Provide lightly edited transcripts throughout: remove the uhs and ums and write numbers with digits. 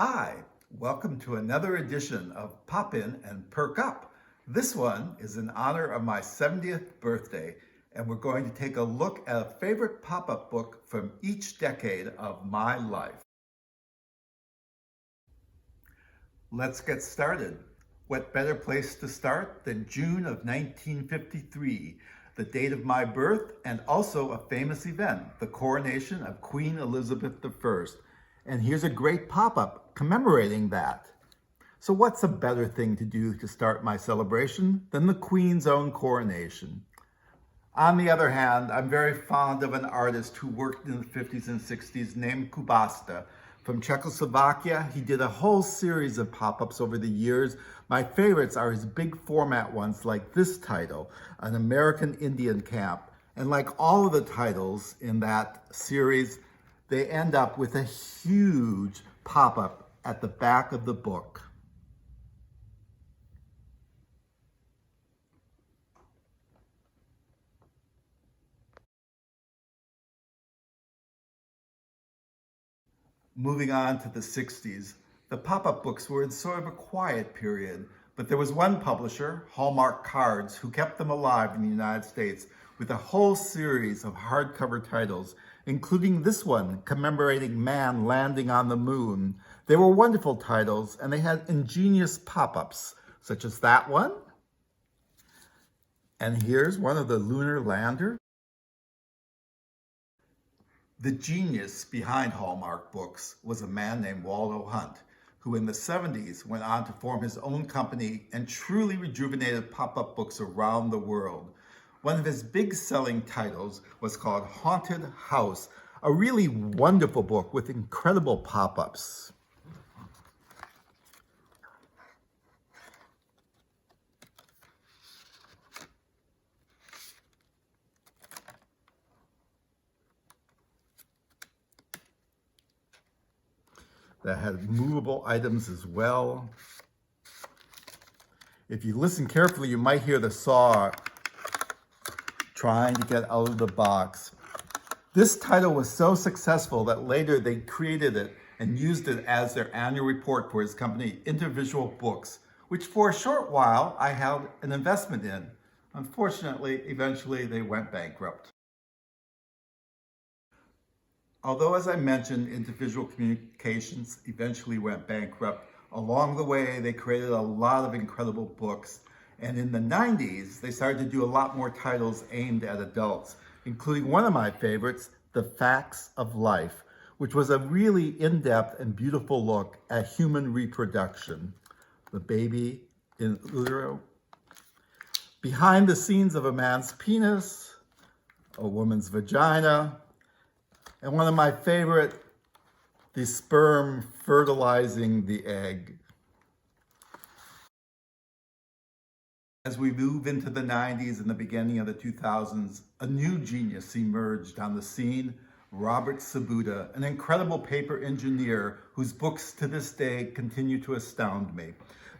Hi, welcome to another edition of Pop In and Perk Up. This one is in honor of my 70th birthday, and we're going to take a look at a favorite pop-up book from each decade of my life. Let's get started. What better place to start than June of 1953, the date of my birth and also a famous event, the coronation of Queen Elizabeth I. And here's a great pop-up commemorating that. So what's a better thing to do to start my celebration than the Queen's own coronation? On the other hand, I'm very fond of an artist who worked in the 50s and 60s named Kubasta. From Czechoslovakia, he did a whole series of pop-ups over the years. My favorites are his big format ones like this title, An American Indian Camp. And like all of the titles in that series, they end up with a huge pop-up at the back of the book. Moving on to the 60s, the pop-up books were in sort of a quiet period, but there was one publisher, Hallmark Cards, who kept them alive in the United States with a whole series of hardcover titles, including this one, commemorating man landing on the moon. They were wonderful titles, and they had ingenious pop-ups, such as that one. And here's one of the lunar lander. The genius behind Hallmark books was a man named Waldo Hunt, who in the 70s went on to form his own company and truly rejuvenated pop-up books around the world. One of his big selling titles was called Haunted House, a really wonderful book with incredible pop-ups. That had movable items as well. If you listen carefully, you might hear the saw trying to get out of the box. This title was so successful that later they created it and used it as their annual report for his company, Intervisual Books, which for a short while I held an investment in. Unfortunately, eventually they went bankrupt. Although, as I mentioned, Intervisual Communications eventually went bankrupt, along the way they created a lot of incredible books. And in the 90s, they started to do a lot more titles aimed at adults, including one of my favorites, The Facts of Life, which was a really in-depth and beautiful look at human reproduction. The baby in utero, behind the scenes of a man's penis, a woman's vagina, and one of my favorite, the sperm fertilizing the egg. As we move into the 90s and the beginning of the 2000s, a new genius emerged on the scene, Robert Sabuda, an incredible paper engineer whose books to this day continue to astound me.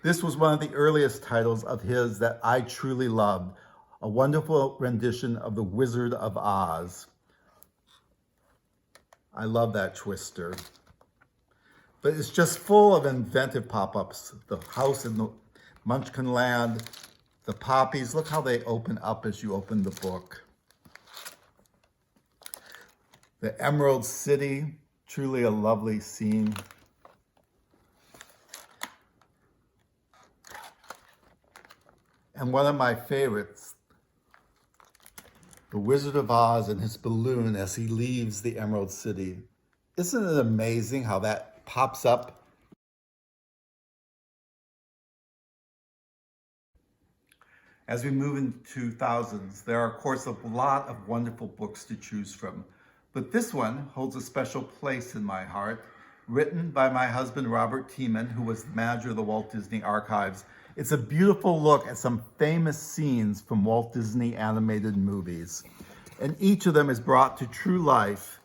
This was one of the earliest titles of his that I truly loved, a wonderful rendition of The Wizard of Oz. I love that twister. But it's just full of inventive pop-ups. The house in the Munchkin Land, the poppies, look how they open up as you open the book. The Emerald City, truly a lovely scene. And one of my favorites, the Wizard of Oz and his balloon as he leaves the Emerald City. Isn't it amazing how that pops up? As we move into 2000s, there are, of course, a lot of wonderful books to choose from. But this one holds a special place in my heart, written by my husband, Robert Tiemann, who was the manager of the Walt Disney Archives. It's a beautiful look at some famous scenes from Walt Disney animated movies. And each of them is brought to true life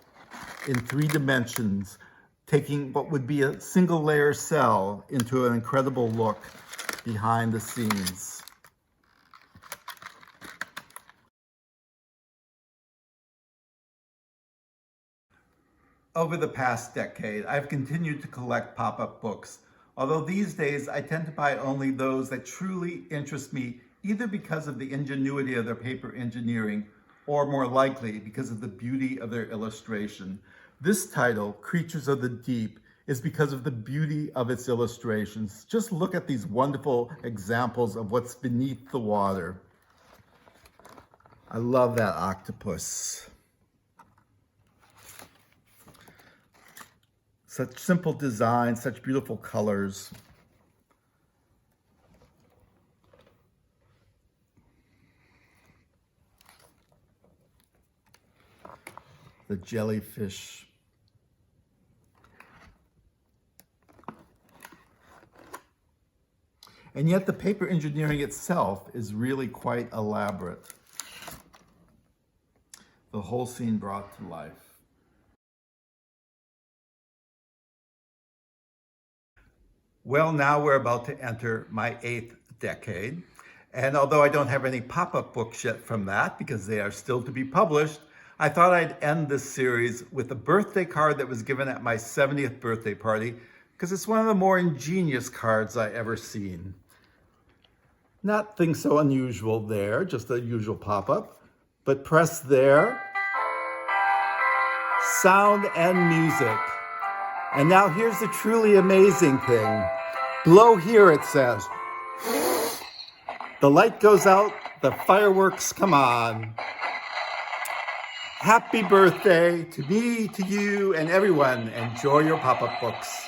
in 3 dimensions, taking what would be a single layer cell into an incredible look behind the scenes. Over the past decade, I've continued to collect pop-up books, although these days I tend to buy only those that truly interest me, either because of the ingenuity of their paper engineering or more likely because of the beauty of their illustration. This title, Creatures of the Deep, is because of the beauty of its illustrations. Just look at these wonderful examples of what's beneath the water. I love that octopus. Such simple design, such beautiful colors. The jellyfish. And yet the paper engineering itself is really quite elaborate. The whole scene brought to life. Well, now we're about to enter my 8th decade. And although I don't have any pop-up books yet from that, because they are still to be published, I thought I'd end this series with a birthday card that was given at my 70th birthday party, because it's one of the more ingenious cards I ever seen. Nothing so unusual there, just a usual pop-up. But press there, sound and music. And now here's the truly amazing thing. Blow here, it says. The light goes out, the fireworks come on. Happy birthday to me, to you, and everyone. Enjoy your pop-up books.